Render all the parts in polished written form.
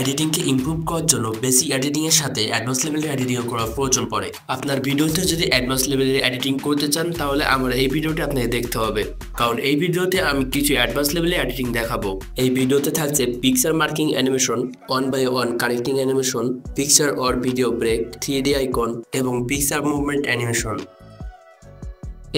এডিটিংকে improve করার জন্য basic editing এর সাথে অ্যাডভান্স লেভেলের এডিটিং করার প্রয়োজন পড়ে। আপনার ভিডিওতে যদি অ্যাডভান্স লেভেলের এডিটিং করতে চান তাহলে আমার এই ভিডিওটি আপনাকে দেখতে হবে, কারণ এই ভিডিওতে আমি কিছু অ্যাডভান্স লেভেলের এডিটিং দেখাবো। এই ভিডিওতে থাকছে picture marking animation, 1 by 1 connecting animation, picture or video break, 3D icon এবং পিকচার মুভমেন্ট অ্যানিমেশন।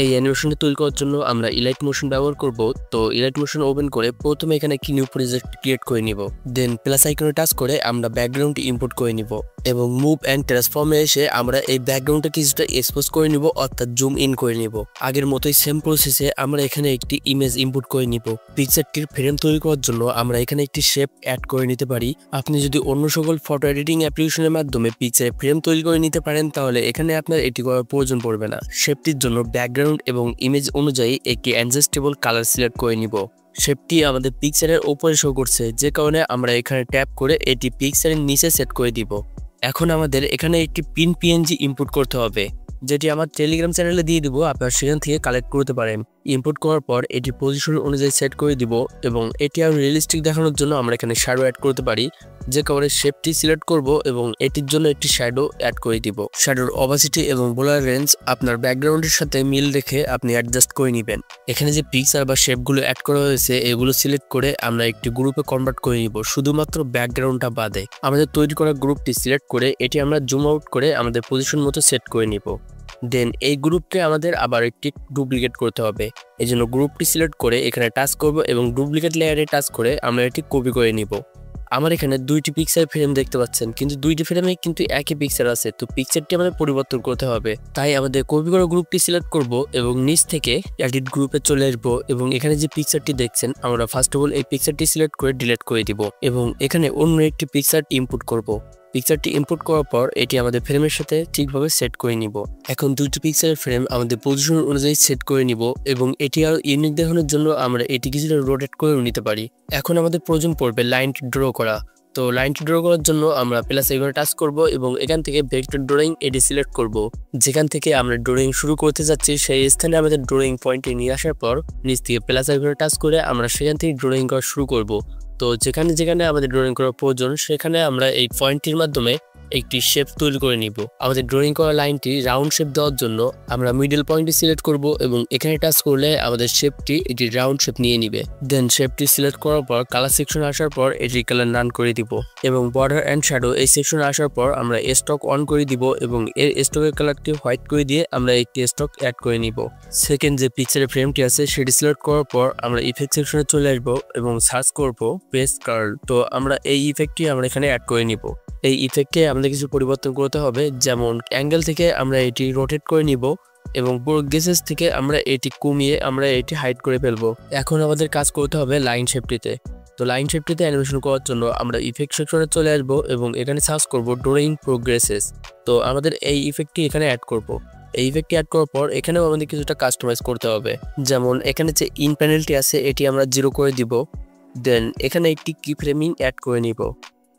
এই অ্যানিমেশনটি তৈরি করার জন্য আমরা ইলাইট মোশন ব্যবহার করব। তো ইলাইট মোশন ওপেন করে প্রথমে এখানে একটি নিউ প্রজেক্ট ক্রিয়েট করে নিব। দেন প্লাস আইকনে টাচ করে আমরা ব্যাকগ্রাউন্ড ইম্পোর্ট করে নিব এবং মুভ অ্যান্ড ট্রান্সফর্মে এসে আমরা এই ব্যাকগ্রাউন্ডটা কিছুটা এক্সপোজ করে নিব, অর্থাৎ জুম ইন করে নিব। আগের মতোই সেম প্রসেসে আমরা এখানে একটি ইমেজ ইম্পোর্ট করে নিব। পিকচারটির ফ্রেম তৈরি করার জন্য আমরা এখানে একটি শেপ অ্যাড করে নিতে পারি। আপনি যদি অন্য সকল ফটো এডিটিং অ্যাপ্লিকেশনের মাধ্যমে পিকচারের ফ্রেম তৈরি করে নিতে পারেন তাহলে এখানে আপনার এটি করার প্রয়োজন পড়বে না। শেপটির জন্য ব্যাকগ্রাউন্ড এবং ইমেজ অনুযায়ী একটি অ্যাডজাস্টেবল কালার সিলেক্ট করে নিব। শেপটি আমাদের পিকচারের উপরে শো করছে, যে কারণে আমরা এখানে ট্যাপ করে এটি পিকচারের নিচে সেট করে দিব। এখন আমাদের এখানে একটি পিএনজি ইনপুট করতে হবে, যেটি আমার টেলিগ্রাম চ্যানেলে দিয়ে দিব, আপনারা সেখান থেকে কালেক্ট করতে পারেন। ইনপুট করার পর এটি পজিশন অনুযায়ী সেট করে দিব এবং এটি আরও রিয়েলিস্টিক দেখানোর জন্য আমরা এখানে শ্যাডো অ্যাড করতে পারি, যে কারণে শেপটি সিলেক্ট করব এবং এটির জন্য একটি শ্যাডো অ্যাড করে দিব। শ্যাডোর অপাসিটি এবং বোলার রেঞ্জ আপনার ব্যাকগ্রাউন্ডের সাথে মিল রেখে আপনি অ্যাডজাস্ট করে নেবেন। এখানে যে পিকচার বা শেপগুলো অ্যাড করা হয়েছে এগুলো সিলেক্ট করে আমরা একটি গ্রুপে কনভার্ট করে নিব, শুধুমাত্র ব্যাকগ্রাউন্ডটা বাদে। আমাদের তৈরি করা গ্রুপটি সিলেক্ট করে এটি আমরা জুম আউট করে আমাদের পজিশন মতো সেট করে নিব। দেন এই গ্রুপকে আমাদের আবার একটি ডুপ্লিকেট করতে হবে। এই জন্য গ্রুপটি সিলেক্ট করে এখানে টাচ করব এবং ডুপ্লিকেট লেয়ারে টাচ করে আমরা এটি কপি করে নিব। আমার এখানে দুইটি পিকচার ফ্রেম দেখতে পাচ্ছেন, কিন্তু দুইটি ফ্রেমে কিন্তু একই পিকচার আছে, তো পিকচারটি আমাদের পরিবর্তন করতে হবে। তাই আমাদের কপি করা গ্রুপটি সিলেক্ট করব এবং নিচ থেকে এডিট গ্রুপে চলে আসবো এবং এখানে যে পিকচারটি দেখছেন আমরা ফার্স্ট অফ অল এই পিকচারটি সিলেক্ট করে ডিলিট করে দিব এবং এখানে অন্য একটি পিকচার ইনপুট করব। পিকচারটি ইনপুট করার পর এটি আমাদের ফ্রেমের সাথে ঠিকভাবে সেট করে নিব। এখন দুইটি পিকচারের ফ্রেম আমাদের পজিশন অনুযায়ী সেট করে নিব এবং এটি আরও ইউনিক দেখানোর জন্য আমরা এটি কিছুটা রোটেট করেও নিতে পারি। এখন আমাদের প্রয়োজন পড়বে লাইনটি ড্র করা। তো লাইনটি ড্র করার জন্য আমরা প্লাস আইকনে টাচ করব এবং এখান থেকে ভেক্টর ড্রয়িং এটি সিলেক্ট করব। যেখান থেকে আমরা ড্রয়িং শুরু করতে যাচ্ছি সেই স্থানে আমাদের ড্রয়িং পয়েন্টে নিয়ে আসার পর নিচ থেকে প্লাস আইকনে টাচ করে আমরা সেখান থেকে ড্রয়িং করা শুরু করব। তো যেখানে যেখানে আমাদের ড্রয়িং করার প্রয়োজন সেখানে আমরা এই পয়েন্টটির মাধ্যমে একটি শেপ তৈরি করে নিব। আমাদের ড্রয়িং করা লাইনটি রাউন্ড শেপ দেওয়ার জন্য আমরা মিডল পয়েন্টটি সিলেক্ট করব এবং এখানে টাচ করলে আমাদের শেপটি এটি রাউন্ড শেপ নিয়ে নিবে। দেন শেপটি সিলেক্ট করার পর কালার সেকশনে আসার পর এটি কালার নান করে দিব এবং বর্ডার অ্যান্ড শ্যাডো এই সেকশনে আসার পর আমরা স্টক অন করে দিব এবং এর স্টকের কালারটি হোয়াইট করে দিয়ে আমরা একটি স্টক অ্যাড করে নিব। সেকেন্ড যে পিকচারের ফ্রেমটি আছে সেটি সিলেক্ট করার পর আমরা ইফেক্ট সেকশনে চলে আসবো এবং সার্চ করব পেস্ট কার্ল। তো আমরা এই ইফেক্টটি আমরা এখানে অ্যাড করে নিব। এই ইফেক্টে আমাদের কিছু পরিবর্তন করতে হবে, যেমন অ্যাঙ্গেল থেকে আমরা এটি রোটেট করে নিব এবং গেসেস থেকে আমরা এটি কমিয়ে আমরা এটি হাইড করে ফেলবো। এখন আমাদের কাজ করতে হবে লাইন শেপটিতে। তো লাইন শেপটিতে অ্যানিমেশন করার জন্য আমরা ইফেক্ট সেকশনে চলে আসবো এবং এখানে সার্চ করব ড্রয়িং প্রোগ্রেসেস। তো আমাদের এই ইফেক্টটি এখানে অ্যাড করব। এই ইফেক্টটি অ্যাড করার পর এখানেও আমাদের কিছুটা কাস্টমাইজ করতে হবে, যেমন এখানে যে ইন প্যানেলটি আছে এটি আমরা 0 করে দিব। দেন এখানে একটি কি ফ্রেমিং অ্যাড করে নিব।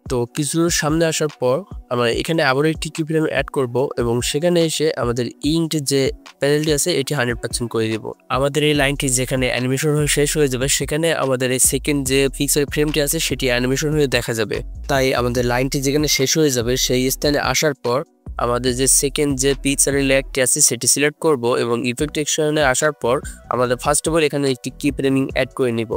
তো কিছু সামনে আসার পর আমরা এখানে আবার একটি কি ফ্রেম অ্যাড করব এবং সেখানে এসে আমাদের ইন্ট যে প্যানেলটি আছে এটি 100% করে দিব। আমাদের এই লাইনটি যেখানে অ্যানিমেশন হয়ে শেষ হয়ে যাবে সেখানে আমাদের এই সেকেন্ড যে পিক্সেল ফ্রেমটি আছে সেটি অ্যানিমেশন হয়ে দেখা যাবে। তাই আমাদের লাইনটি যেখানে শেষ হয়ে যাবে সেই স্থানে আসার পর আমাদের যে সেকেন্ড যে পিকচারের লেয়ারটি আছে সেটি সিলেক্ট করব এবং ইফেক্ট সেকশনে আসার পর আমাদের ফার্স্ট অফ অল এখানে একটি কি ফ্রেমিং অ্যাড করে নিব।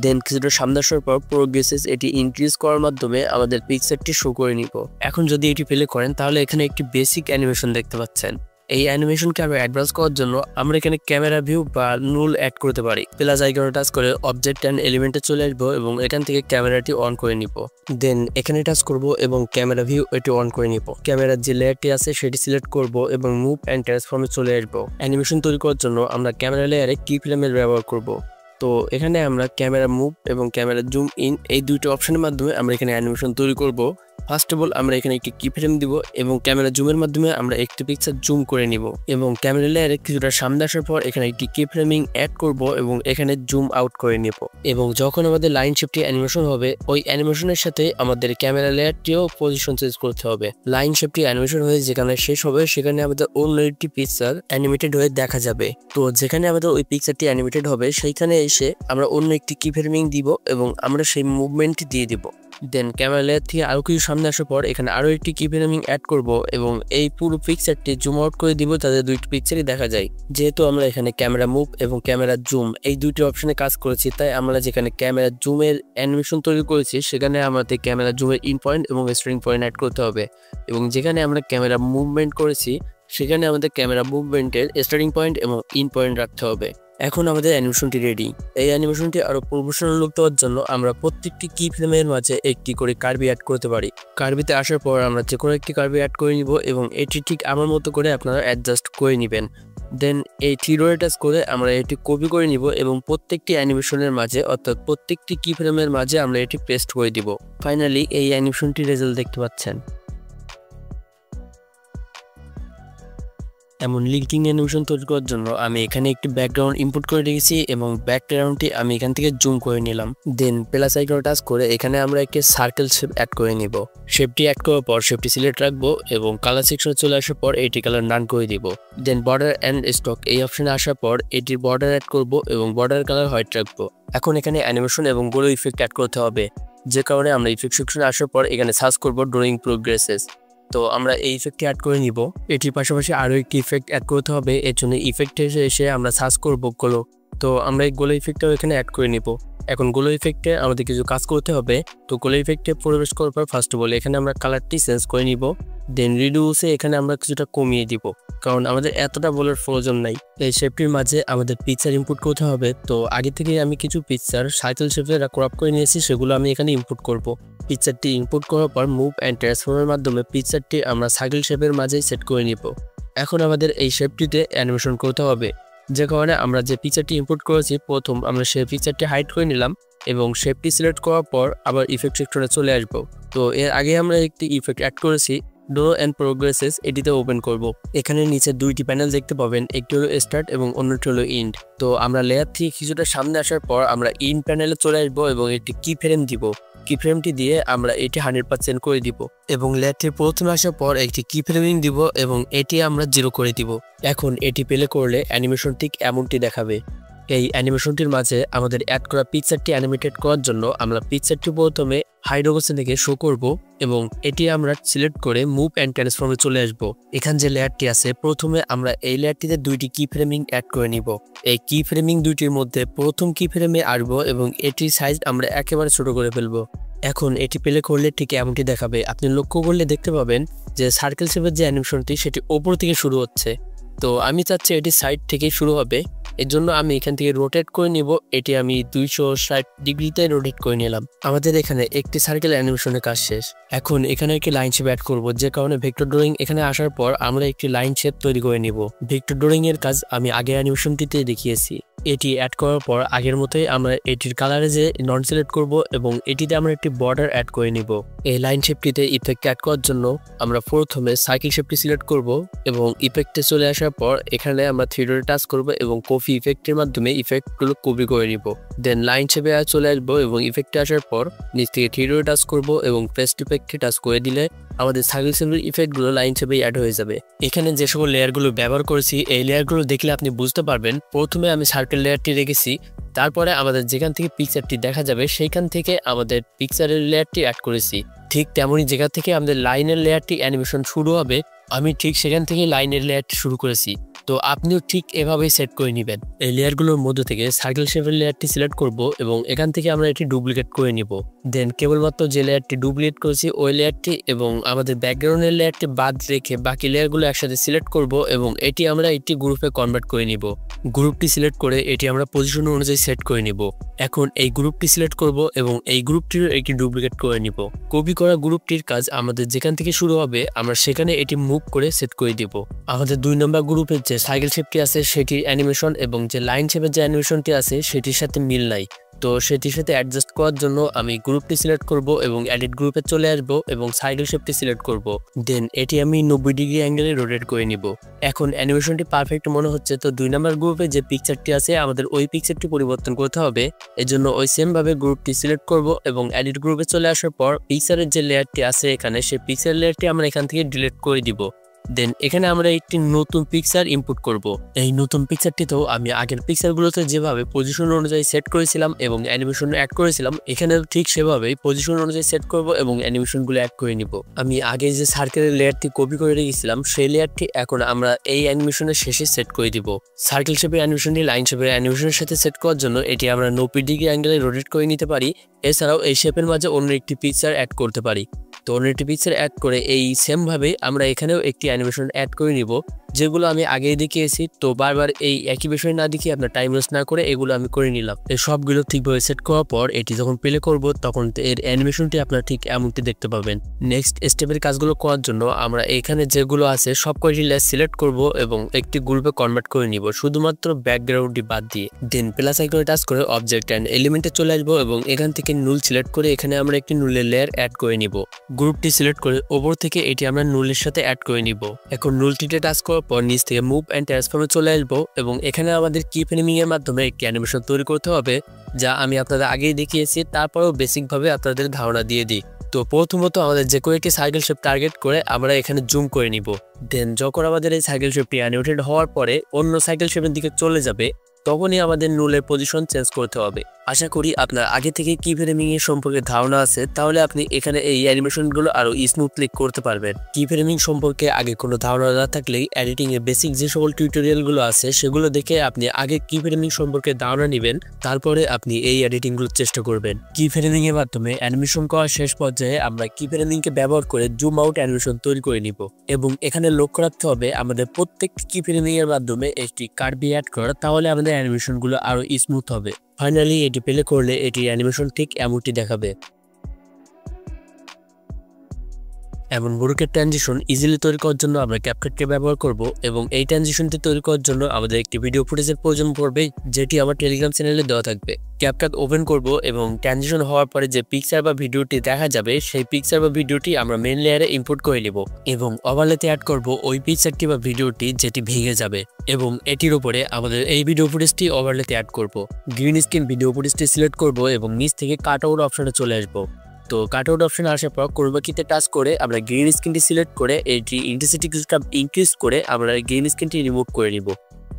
দেন কিছুটা সামনে আসার পর প্রোগ্রেসেস এটি ইনক্রিজ করার মাধ্যমে আমাদের পিকচারটি শো করে নিব। এখন যদি এটি প্লে করেন তাহলে এখানে একটি বেসিক অ্যানিমেশন দেখতে পাচ্ছেন। এই অ্যানিমেশনকে আরো অ্যাডভান্স করার জন্য আমরা এখানে ক্যামেরা ভিউ বা নুল অ্যাড করতে পারি। প্লাস আইকনে টাচ করে অবজেক্ট অ্যান্ড এলিমেন্টে চলে আসবো এবং এখান থেকে ক্যামেরাটি অন করে নিব। দেন এখানে টাচ করব এবং ক্যামেরা ভিউ এটি অন করে নিব। ক্যামেরার যে লেয়ারটি আছে সেটি সিলেক্ট করব এবং মুভ অ্যান্ড ট্রান্সফর্মে চলে আসবো। অ্যানিমেশন তৈরি করার জন্য আমরা ক্যামেরা লেয়ারে কি ফ্রেমের ব্যবহার করব। তো এখানে আমরা ক্যামেরা মুভ এবং ক্যামেরা জুম ইন এই দুইটি অপশনের মাধ্যমে আমরা এখানে অ্যানিমেশন তৈরি করব। ফার্স্ট অফ অল আমরা এখানে একটি কি ফ্রেম দিব এবং ক্যামেরা জুমের মাধ্যমে আমরা একটি পিকচার জুম করে নিব এবং ক্যামেরা লেয়ারে কিছুটা সামনে আসার পর এখানে একটি কি ফ্রেমিং অ্যাড করব এবং এখানে জুম আউট করে নিব। এবং যখন আমাদের লাইন শেপটি অ্যানিমেশন হবে ওই অ্যানিমেশনের সাথে আমাদের ক্যামেরা লেয়ারটিও পজিশন চেঞ্জ করতে হবে। লাইন শেপটি অ্যানিমেশন হয়ে যেখানে শেষ হবে সেখানে আমাদের অন্য একটি পিকচার অ্যানিমেটেড হয়ে দেখা যাবে। তো যেখানে আমাদের ওই পিকচারটি অ্যানিমেটেড হবে সেইখানে এসে আমরা অন্য একটি কি ফ্রেমিং দিব এবং আমরা সেই মুভমেন্টটি দিয়ে দিব। দেন ক্যামেরা লেয়ার থেকে আরও কিছু সামনে আসার পর এখানে আরও একটি কি ফ্রেমিং অ্যাড করব এবং এই পুরো পিকচারটি জুম আউট করে দিব যাতে দুইটি পিকচারই দেখা যায়। যেহেতু আমরা এখানে ক্যামেরা মুভ এবং ক্যামেরা জুম এই দুইটি অপশনে কাজ করেছি, তাই আমরা যেখানে ক্যামেরা জুমের অ্যানিমেশন তৈরি করেছি সেখানে আমাদের ক্যামেরা জুমের ইন পয়েন্ট এবং স্টার্টিং পয়েন্ট অ্যাড করতে হবে, এবং যেখানে আমরা ক্যামেরা মুভমেন্ট করেছি সেখানে আমাদের ক্যামেরা মুভমেন্টের স্টার্টিং পয়েন্ট এবং ইন পয়েন্ট রাখতে হবে। এখন আমাদের অ্যানিমেশনটি রেডি। এই অ্যানিমেশনটি আরও প্রফেশনাল লুক দেওয়ার জন্য আমরা প্রত্যেকটি কি ফ্রেমের মাঝে একটি করে কার্ভি অ্যাড করতে পারি। কার্ভিতে আসার পর আমরা যে কোনো একটি কার্ভি অ্যাড করে নিব এবং এটি ঠিক আমার মতো করে আপনারা অ্যাডজাস্ট করে নেবেন। দেন এই থ্রি ডটে টাচ করে আমরা এটি কপি করে নিব এবং প্রত্যেকটি অ্যানিমেশনের মাঝে অর্থাৎ প্রত্যেকটি কি ফ্রেমের মাঝে আমরা এটি পেস্ট করে দিব। ফাইনালি এই অ্যানিমেশনটির রেজাল্ট দেখতে পাচ্ছেন। এমন লিঙ্কিং অ্যানিমেশন তৈরি করার জন্য আমি এখানে একটি ব্যাকগ্রাউন্ড ইনপুট করে রেখেছি এবং ব্যাকগ্রাউন্ডটি আমি এখান থেকে জুম করে নিলাম। দেন প্লাস আইকনে টাচ করে এখানে আমরা একটি সার্কেল শেপ অ্যাড করে নিব। শেপটি অ্যাড করার পর শেপটি সিলেক্ট রাখবো এবং কালার সেকশনে চলে আসার পর এটি কালার নান করে দিব। দেন বর্ডার অ্যান্ড স্টক এই অপশনে আসার পর এটির বর্ডার অ্যাড করব এবং বর্ডার কালার হোয়াইট রাখবো। এখন এখানে অ্যানিমেশন এবং গ্লো ইফেক্ট অ্যাড করতে হবে, যে কারণে আমরা ইফেক্ট সেকশনে আসার পর এখানে সার্চ করব ড্রয়িং প্রোগ্রেসেস। তো আমরা এই ইফেক্টটি অ্যাড করে নিব। এটির পাশাপাশি আরও একটি ইফেক্ট অ্যাড করতে হবে, এর জন্য ইফেক্টে এসে আমরা সার্চ করব গ্লো। তো আমরা এই গ্লো ইফেক্টটাও এখানে অ্যাড করে নিব। এখন গ্লো ইফেক্টে আমাদের কিছু কাজ করতে হবে। তো গ্লো ইফেক্টে প্রবেশ করার পর ফার্স্ট অফ অল এখানে আমরা কালারটি চেঞ্জ করে নিব। দেন রিডিউসে এখানে আমরা কিছুটা কমিয়ে দিব, কারণ আমাদের এতটা বলার প্রয়োজন নাই। এই শেপটির মাঝে আমাদের পিকচার ইনপুট করতে হবে। তো আগে থেকে আমি কিছু পিকচার সার্কেল শেপে ক্রপ করে নিয়েছি, সেগুলো আমি এখানে ইনপুট করব। পিকচারটি ইনপুট করার পর মুভ অ্যান্ড ট্রান্সফর্মের মাধ্যমে পিকচারটি আমরা সার্কেল শেপের মাঝেই সেট করে নিব। এখন আমাদের এই শেপটিতে অ্যানিমেশন করতে হবে, যে কারণে আমরা যে পিকচারটি ইনপুট করেছি প্রথম আমরা সেই পিকচারটি হাইড করে নিলাম এবং শেপটি সিলেক্ট করার পর আবার ইফেক্ট সেকশনে চলে আসব। তো এর আগে আমরা একটি ইফেক্ট অ্যাড করেছি ড্র অ্যান্ড প্রোগ্রেসেস, এটিতে ওপেন করব। এখানে নিচে দুইটি প্যানেল দেখতে পাবেন, একটি হলো স্টার্ট এবং অন্যটি হলো ইন্ড। তো আমরা লেয়ার থেকে কিছুটা সামনে আসার পর আমরা ইন্ড প্যানেলে চলে আসবো এবং একটি কি ফ্রেম দিব। কি ফ্রেমটি দিয়ে আমরা এটি 100% করে দিব এবং লেয়ারটির প্রথমে আসার পর একটি কি ফ্রেমিং দিব এবং এটি আমরা 0 করে দিব। এখন এটি প্লে করলে অ্যানিমেশন ঠিক এমনটি দেখাবে। এই অ্যানিমেশনটির মাঝে আমাদের অ্যাড করা পিকচারটি অ্যানিমেটেড করার জন্য আমরা পিকচারটি প্রথমে হাইড্রোগোসে থেকে শো করব এবং এটি আমরা সিলেক্ট করে মুভ অ্যান্ড ট্রান্সফর্মে চলে আসব। এখানে যে লেয়ারটি আছে প্রথমে আমরা এই লেয়ারটিতে দুইটি কি ফ্রেমিং অ্যাড করে নিব। এই কি ফ্রেমিং দুইটির মধ্যে প্রথম কি ফ্রেমে আসবো এবং এটির সাইজ আমরা একেবারে ছোট করে ফেলবো। এখন এটি প্লে করলে ঠিক এমনটি দেখাবে। আপনি লক্ষ্য করলে দেখতে পাবেন যে সার্কেল শেপের যে অ্যানিমেশনটি সেটি ওপর থেকে শুরু হচ্ছে। তো আমি চাচ্ছি এটি সাইড থেকেই শুরু হবে, এর জন্য আমি এখান থেকে রোটেট করে নিব। এটি আমি 260 ডিগ্রিতে রোটেট করে নিলাম। আমাদের এখানে একটি সার্কেল অ্যানিমেশনের কাজ শেষ। এখন এখানে একটি লাইন শেপ অ্যাড করব, যে কারণে ভেক্টর ড্রয়িং এখানে আসার পর আমরা একটি লাইন শেপ তৈরি করে নিব। ভেক্টর ড্রয়িং এর কাজ আমি আগের অ্যানিমেশনটিতে দেখিয়েছি। এটি অ্যাড করার পর আগের মতোই আমরা এটির কালারে যে নন সিলেক্ট করব এবং এটিতে আমরা একটি বর্ডার অ্যাড করে নিব। এই লাইন শেপটিতে ইফেক্ট অ্যাড করার জন্য আমরা প্রথমে সার্কেল শেপটি সিলেক্ট করব এবং ইফেক্টে চলে আসার পর এখানে আমরা থ্রি ডটে টাচ করব এবং কপি ইফেক্টের মাধ্যমে ইফেক্টগুলো কপি করে নিব। দেন লাইন শেপে চলে আসবো এবং ইফেক্টে আসার পর নিচ থেকে থ্রি ডটে টাচ করব এবং পেস্ট ইফেক্টে টাচ করে দিলে আমাদের সার্কেল শেপের ইফেক্টগুলো লাইন শেপে অ্যাড হয়ে যাবে। এখানে যে সকল লেয়ারগুলো ব্যবহার করেছি এই লেয়ারগুলো দেখলে আপনি বুঝতে পারবেন। প্রথমে আমি সার্কেল লেয়ারটি রেখেছি, তারপরে আমাদের যেখান থেকে পিকচারটি দেখা যাবে সেইখান থেকে আমাদের পিকচারের লেয়ারটি অ্যাড করেছি। ঠিক তেমনই জায়গা থেকে আমাদের লাইনের লেয়ারটি অ্যানিমেশন শুরু হবে, আমি ঠিক সেখান থেকে লাইনের লেয়ারটি শুরু করেছি। তো আপনিও ঠিক এভাবেই সেট করে নেবেন। এই লেয়ারগুলোর মধ্যে থেকে সার্কেল শেপের লেয়ারটি সিলেক্ট করব এবং এখান থেকে আমরা এটি ডুপ্লিকেট করে নিব। দেন কেবলমাত্র যে লেয়ারটি ডুপ্লিকেট করেছি ওই লেয়ারটি এবং আমাদের ব্যাকগ্রাউন্ডের লেয়ারটি বাদ রেখে বাকি লেয়ারগুলো একসাথে সিলেক্ট করব এবং এটি আমরা একটি গ্রুপে কনভার্ট করে নিব। গ্রুপটি সিলেক্ট করে এটি আমরা পজিশন অনুযায়ী সেট করে নিব। এখন এই গ্রুপটি সিলেক্ট করব এবং এই গ্রুপটির একটি ডুপ্লিকেট করে নিব। কপি করা গ্রুপটির কাজ আমাদের যেখান থেকে শুরু হবে আমরা সেখানে এটি মুভ করে সেট করে দিব। আমাদের 2 নম্বর গ্রুপের যে সার্কেল শেপটি আছে সেটির অ্যানিমেশন এবং যে লাইন শেপের যে অ্যানিমেশনটি আছে সেটির সাথে মিল নাই। তো সেটির সাথে অ্যাডজাস্ট করার জন্য আমি গ্রুপটি সিলেক্ট করব এবং এডিট গ্রুপে চলে আসব এবং সার্কেল শেপটি সিলেক্ট করব। দেন এটি আমি 90 ডিগ্রি অ্যাঙ্গেলে রোটেট করে নিব। এখন অ্যানিমেশনটি পারফেক্ট মনে হচ্ছে। তো 2 নম্বর গ্রুপে যে পিকচারটি আছে আমাদের ওই পিকচারটি পরিবর্তন করতে হবে। এজন্য ওই সেম ভাবে গ্রুপটি সিলেক্ট করব এবং এডিট গ্রুপে চলে আসার পর পিকচারের যে লেয়ারটি আছে এখানে সেই পিকচার লেয়ারটি আমরা এখান থেকে ডিলিট করে দিব। দেন এখানে আমরা একটি নতুন পিকচার ইনপুট করব। এই নতুন পিকচারটিতেও আমি আগের পিকচারগুলোতে যেভাবে পজিশন অনুযায়ী সেট করেছিলাম এবং অ্যানিমেশন অ্যাড করেছিলাম, এখানেও ঠিক সেভাবেই পজিশন অনুযায়ী সেট করব এবং অ্যানিমেশনগুলো অ্যাড করে নিব। আমি আগে যে সার্কেলের লেয়ারটি কপি করে রেখেছিলাম সেই লেয়ারটি এখন আমরা এই অ্যানিমেশনের শেষে সেট করে দিব। সার্কেল শেপের অ্যানিমেশনটি লাইন শেপের অ্যানিমেশনের সাথে সেট করার জন্য এটি আমরা 90 ডিগ্রি অ্যাঙ্গেলে রোটেট করে নিতে পারি। এছাড়াও এই শেপের মাঝে অন্য একটি পিকচার অ্যাড করতে পারি। তো অন্য একটি পিকচার অ্যাড করে এই সেম ভাবে আমরা এখানেও একটি অ্যানিমেশন অ্যাড করে নিব, যেগুলো আমি আগেই দেখিয়েছি। তো বারবার এই একই বিষয় না দেখিয়ে আপনার টাইম ওয়েস্ট না করে এগুলো আমি করে নিলাম। এই সবগুলো ঠিকভাবে সেট করার পর এটি যখন প্লে করব তখন এর অ্যানিমেশনটি আপনারা ঠিক এমনটি দেখতে পাবেন। নেক্সট স্টেপের কাজগুলো করার জন্য আমরা এখানে যেগুলো আছে সব কয়টি লেয়ার সিলেক্ট করব এবং একটি গ্রুপে কনভার্ট করে নিব, শুধুমাত্র ব্যাকগ্রাউন্ডটি বাদ দিয়ে। দেন প্লাস আইকনে টাচ করে অবজেক্ট অ্যান্ড এলিমেন্টে চলে আসবো এবং এখান থেকে নুল সিলেক্ট করে এখানে আমরা একটি নুলের লেয়ার অ্যাড করে নিব। গ্রুপটি সিলেক্ট করে ওপর থেকে এটি আমরা নুলের সাথে অ্যাড করে নিব। এখন নুলটিতে টাচ করার পর নিচ থেকে মুভ অ্যান্ড ট্রান্সফর্মে চলে আসবো এবং এখানে আমাদের কি ফ্রেমিং এর মাধ্যমে একটি অ্যানিমেশন তৈরি করতে হবে, যা আমি আপনাদের আগেই দেখিয়েছি। তারপরেও বেসিকভাবে আপনাদের ধারণা দিয়ে দিই। তো প্রথমত আমাদের যে কোনো একটি সার্কেল শেপ টার্গেট করে আমরা এখানে জুম করে নিব। দেন যখন আমাদের এই সার্কেল শেপটি অ্যানিমেটেড হওয়ার পরে অন্য সার্কেল শেপের দিকে চলে যাবে, তখনই আমাদের নুলের পজিশন চেঞ্জ করতে হবে। আশা করি আপনার আগে থেকে কি ফ্রেমিং এর সম্পর্কে ধারণা আছে, তাহলে আপনি এখানে এই অ্যানিমেশনগুলো আরো স্মুথলি করতে পারবেন। কি ফ্রেমিং সম্পর্কে আগে কোনো ধারণা না থাকলেই এডিটিং এর বেসিক যে সকল টিউটোরিয়ালগুলো আছে সেগুলো দেখে আপনি আগে কি ফ্রেমিং সম্পর্কে ধারণা নেবেন, তারপরে আপনি এই এডিটিংগুলো চেষ্টা করবেন। কি ফ্রেমিং এর মাধ্যমে অ্যানিমেশন করার শেষ পর্যায়ে আমরা কি ফ্রেমিং কে ব্যবহার করে জুম আউট অ্যানিমেশন তৈরি করে নিব এবং এখানে লক্ষ্য রাখতে হবে আমাদের প্রত্যেক কি ফ্রেমিং এর মাধ্যমে একটি কার্ভি অ্যাড করা, তাহলে আমাদের অ্যানিমেশনগুলো আরো স্মুথ হবে। ফাইনালি এটি প্লে করলে এটি অ্যানিমেশন ঠিক এমনটি দেখাবে। এমন ব্রোকেট ট্রানজিশন ইজিলি তৈরি করার জন্য আমরা ক্যাপকাটকে ব্যবহার করব এবং এই ট্রানজিশনটি তৈরি করার জন্য আমাদের একটি ভিডিও ফুটেজের প্রয়োজন পড়বে, যেটি আমার টেলিগ্রাম চ্যানেলে দেওয়া থাকবে। ক্যাপকাট ওপেন করব এবং ট্রানজিশন হওয়ার পরে যে পিকচার বা ভিডিওটি দেখা যাবে সেই পিকচার বা ভিডিওটি আমরা মেইন লেয়ারে ইম্পোর্ট করে নিব এবং ওভারলেতে অ্যাড করব ওই পিকচারটি বা ভিডিওটি যেটি ভেঙে যাবে এবং এটির উপরে আমাদের এই ভিডিও ফুটেজটি ওভারলেতে অ্যাড করব। গ্রিন স্ক্রিন ভিডিও ফুটেজটি সিলেক্ট করব এবং নিচ থেকে কাট আউট অপশনে চলে আসবো। তো কাট আউট অপশনে আসার পর ক্রোমা কিতে টাচ করে আমরা গ্রিন স্ক্রিনটি সিলেক্ট করে এটি ইন্টেন্সিটি কিছুটা ইনক্রিজ করে আমরা গ্রিন স্ক্রিনটি রিমুভ করে নিব।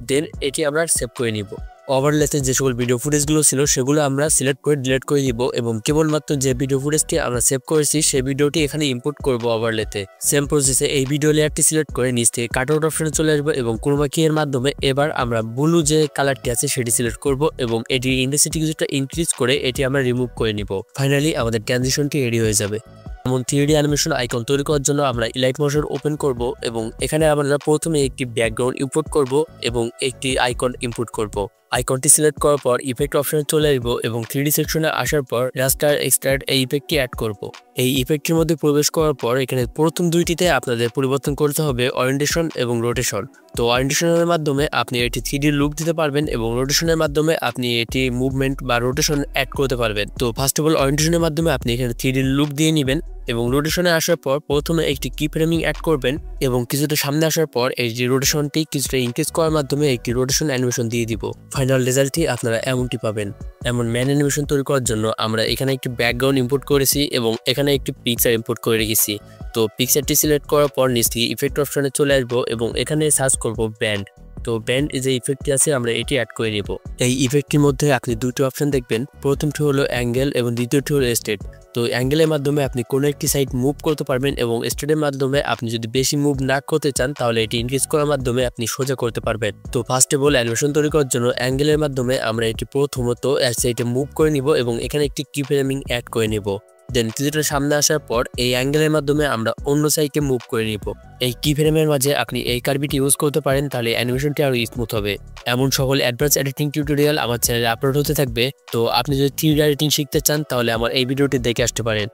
দেন এটি আমরা সেভ করে নিব। ওভারলেতে যে সকল ভিডিও ফুটেজগুলো ছিল সেগুলো আমরা সিলেক্ট করে ডিলিট করে দিব এবং কেবলমাত্র যে ভিডিও ফুটেজটি আমরা সেভ করেছি সেই ভিডিওটি এখানে ইম্পোর্ট করব ওভারলেতে। সেম প্রসেসে এই ভিডিও লেয়ারটি সিলেক্ট করে নিচ থেকে কাট আউট অপশনে চলে আসবো এবং ক্রোমা কি এর মাধ্যমে এবার আমরা ব্লু যে কালারটি আছে সেটি সিলেক্ট করব এবং এটি ইন্টেন্সিটি কিছুটা ইনক্রিজ করে এটি আমরা রিমুভ করে নিব। ফাইনালি আমাদের ট্রানজিশনটি রেডি হয়ে যাবে। যেমন 3D অ্যানিমেশন আইকন তৈরি করার জন্য আমরা ইলাইট মোশন ওপেন করব এবং এখানে আমরা প্রথমে একটি ব্যাকগ্রাউন্ড ইম্পোর্ট করব এবং একটি আইকন ইম্পোর্ট করব। আইকনটি সিলেক্ট করার পর ইফেক্ট অপশনে চলে আসব এবং 3D সেকশনে আসার পর রাস্টার এক্সট্রাক্ট এই ইফেক্টটি অ্যাড করব। এই ইফেক্টের মধ্যে প্রবেশ করার পর এখানে প্রথম দুইটিতে আপনাদের পরিবর্তন করতে হবে ওরিয়েন্টেশন এবং রোটেশন। তো ওরিয়েন্টেশনের মাধ্যমে আপনি এটি 3D লুক দিতে পারবেন এবং রোটেশনের মাধ্যমে আপনি এটি মুভমেন্ট বা রোটেশন অ্যাড করতে পারবেন। তো ফার্স্ট অফ অল ওরিয়েন্টেশনের মাধ্যমে আপনি এখানে 3D লুক দিয়ে নেবেন এবং রোটেশনে আসার পর প্রথমে একটি কি ফ্রেমিং অ্যাড করবেন এবং কিছুটা সামনে আসার পর এই যে রোটেশনটি কিছুটা ইনক্রিজ করার মাধ্যমে একটি রোটেশন অ্যানিমেশন দিয়ে দিব। ফাইনাল রেজাল্টটি আপনারা এমনটি পাবেন। এমন ম্যান অ্যানিমেশন তৈরি করার জন্য আমরা এখানে একটি ব্যাকগ্রাউন্ড ইম্পোর্ট করেছি এবং এখানে একটি পিকচার ইম্পোর্ট করে রেখেছি। তো পিকচারটি সিলেক্ট করার পর নিচ থেকে ইফেক্ট অপশনে চলে আসবো এবং এখানে সার্চ করব ব্যান্ড। তো ব্যান্ড যে ইফেক্টটি আছে আমরা এটি অ্যাড করে নেব। এই ইফেক্টটির মধ্যে আপনি দুটো অপশন দেখবেন, প্রথমটি হলো অ্যাঙ্গেল এবং দ্বিতীয়টি হলো স্টেট। তো অ্যাঙ্গেলের মাধ্যমে আপনি কোনো একটি সাইড মুভ করতে পারবেন এবং স্টেটের মাধ্যমে আপনি যদি বেশি মুভ না করতে চান তাহলে এটি ইনক্রিজ করার মাধ্যমে আপনি সোজা করতে পারবেন। তো ফার্স্ট অফ অল অ্যানিমেশন তৈরি করার জন্য অ্যাঙ্গেলের মাধ্যমে আমরা এটি প্রথমত সাইডে মুভ করে নিব এবং এখানে একটি কি ফ্রেমিং অ্যাড করে নিব। দেন কিছুটা সামনে আসার পর এই অ্যাঙ্গেলের মাধ্যমে আমরা অন্য সাইডে মুভ করে নিব। এই কি ফ্রেমের মাঝে আপনি এই কার্ভিটি ইউজ করতে পারেন, তাহলে অ্যানিমেশনটি আরো স্মুথ হবে। এমন সকল অ্যাডভান্স এডিটিং টিউটোরিয়াল আমার চ্যানেলে আপলোড হতে থাকবে। তো আপনি যদি 3D এডিটিং শিখতে চান তাহলে আমার এই ভিডিওটি দেখে আসতে পারেন।